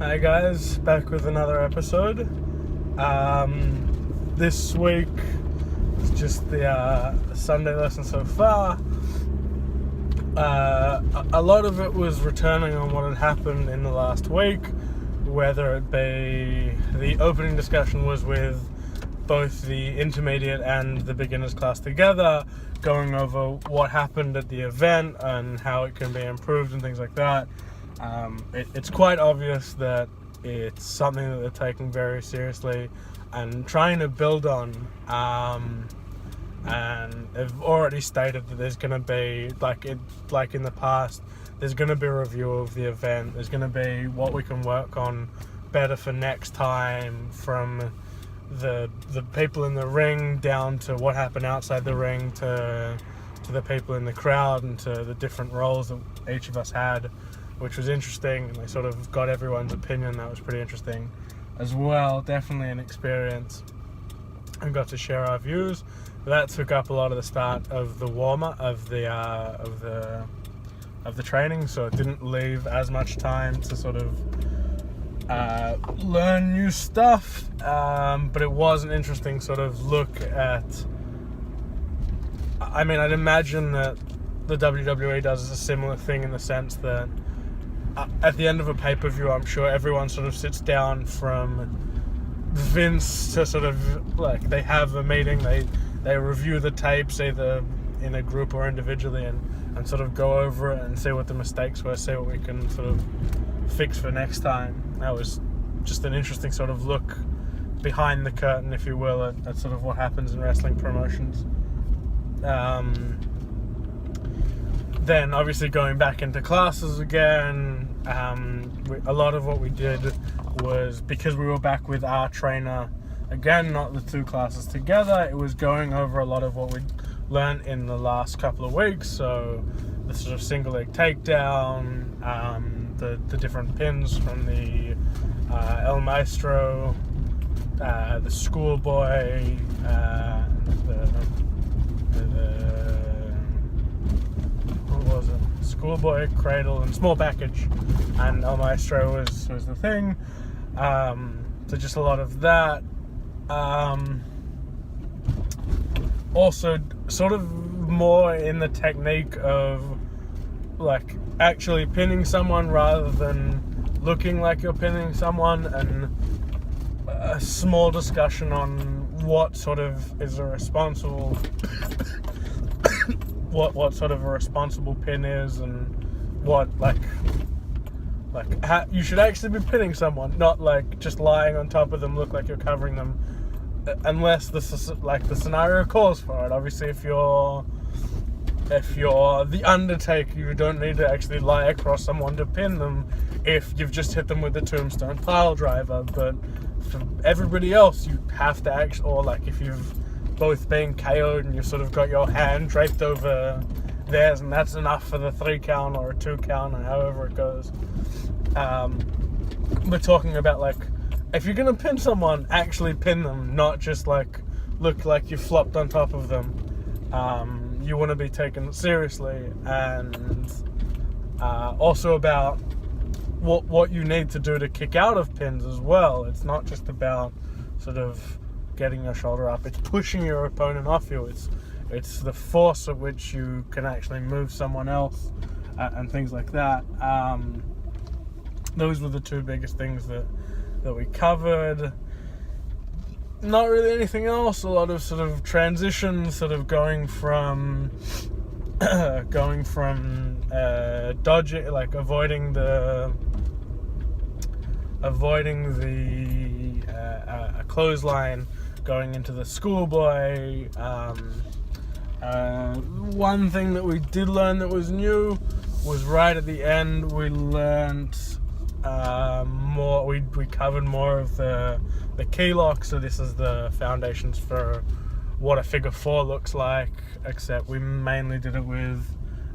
Hi guys, back with another episode. This week is just the Sunday lesson so far. A lot of it was returning on what had happened in the last week, whether it be the opening discussion was with both the intermediate and the beginners class together, going over what happened at the event and how it can be improved and things like that. It's quite obvious that it's something that they're taking very seriously and trying to build on. And they've already stated that there's going to be, like in the past, there's going to be a review of the event. There's going to be what we can work on better for next time, from the people in the ring down to what happened outside the ring, to the people in the crowd and to the different roles that each of us had, which was interesting. And they sort of got everyone's opinion. That was pretty interesting as well. Definitely an experience, and got to share our views. That took up a lot of the start of the warm-up of the training, so it didn't leave as much time to sort of learn new stuff, but it was an interesting sort of look at, I mean, I'd imagine that the WWE does a similar thing in the sense that at the end of a pay-per-view, I'm sure everyone sort of sits down, from Vince to sort of, like, they have a meeting, they review the tapes either in a group or individually, and sort of go over it and see what the mistakes were, see what we can sort of fix for next time. That was just an interesting sort of look behind the curtain, if you will, at sort of what happens in wrestling promotions. Then obviously going back into classes again, a lot of what we did was, because we were back with our trainer again, not the two classes together, it was going over a lot of what we'd learned in the last couple of weeks. So the sort of single leg takedown, the different pins from the El Maestro, the schoolboy, what was it? Schoolboy, cradle, and small package, and El Maestro was the thing. So just a lot of that. Also, sort of more in the technique of, like, actually pinning someone rather than looking like you're pinning someone, and a small discussion on what sort of is a responsible what sort of a responsible pin is, and what how you should actually be pinning someone, not like just lying on top of them, look like you're covering them, unless this is like the scenario calls for it. Obviously, if you're the Undertaker, you don't need to actually lie across someone to pin them if you've just hit them with the tombstone pile driver. But for everybody else, you have to actually, or like if you've both been KO'd and you've sort of got your hand draped over theirs, and that's enough for the 3 count or a 2 count or however it goes. We're talking about, like, if you're gonna pin someone, actually pin them, not just like look like you flopped on top of them. You want to be taken seriously, and also about what you need to do to kick out of pins as well. It's not just about sort of getting your shoulder up, it's pushing your opponent off you, it's the force at which you can actually move someone else, and things like that. Those were the two biggest things that we covered. Not really anything else. A lot of sort of transitions, sort of going from dodging, like avoiding the a clothesline, going into the schoolboy. One thing that we did learn that was new was right at the end. We learned more. We covered more of the key lock. So this is the foundations for what a figure 4 looks like, except we mainly did it with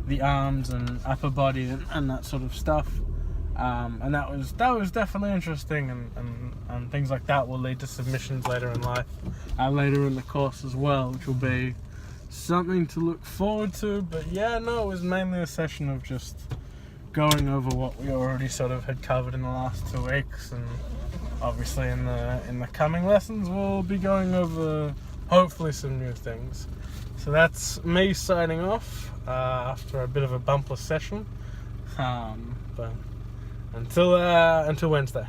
the arms and upper body and that sort of stuff. And that was definitely interesting, and things like that will lead to submissions later in life, later in the course as well, which will be something to look forward to. But yeah, no, it was mainly a session of just going over what we already sort of had covered in the last 2 weeks, and obviously in the coming lessons we'll be going over hopefully some new things. So that's me signing off after a bit of a bumper session. But until Wednesday.